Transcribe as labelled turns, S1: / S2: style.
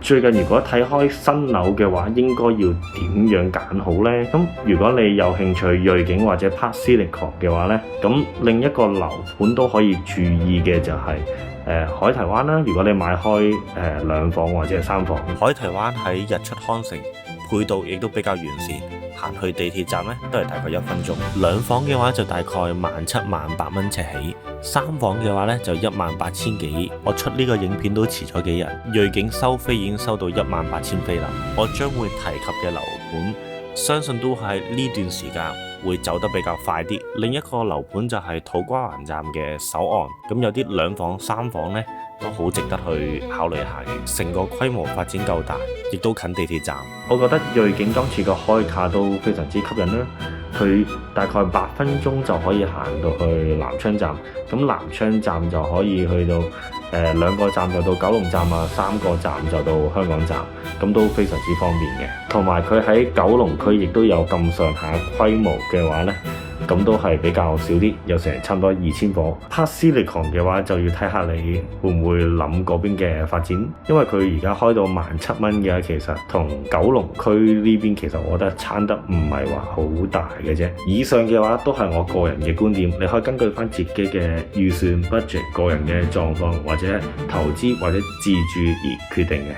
S1: 最近如果睇開新樓嘅話，應該要點樣揀好呢？咁如果你有興趣瑞景或者 Park Silicon 嘅話呢，咁另一個樓盤都可以注意嘅就係海堤灣啦。如果你買開2房或者係3房，
S2: 海堤灣喺日出康城，配套亦都比較完善，行去地鐵站咧都係大概1分鐘。2房嘅話就大概17,000-18,000蚊尺起，3房嘅話咧就18,000幾。我出呢個影片都遲咗幾日，瑞景收飛已經收到18,000飛啦。我將會提及嘅樓盤，相信都喺呢段時間會走得比較快啲。另一個樓盤就係土瓜灣站嘅首岸，咁有啲2房、3房呢都好值得去考慮下嘅。成個規模發展夠大，亦都近地鐵站。
S1: 我覺得瑞景今次個開價都非常之吸引啦。佢大概8分鐘就可以行到去南昌站，咁南昌站就可以去到2個站就到九龍站啊，3個站就到香港站，咁都非常之方便嘅。同埋佢喺九龍區亦都有咁上下規模嘅話呢，咁都係比較少啲，有成差唔多2000伙。Park Silicon 嘅話就要睇下你會唔會諗嗰邊嘅發展，因為佢而家開到17,000蚊嘅，其實同九龍區呢邊其實我覺得差得唔係話好大嘅啫。以上嘅話都係我個人嘅觀點，你可以根據翻自己嘅預算 budget、個人嘅狀況或者投資或者自住而決定嘅。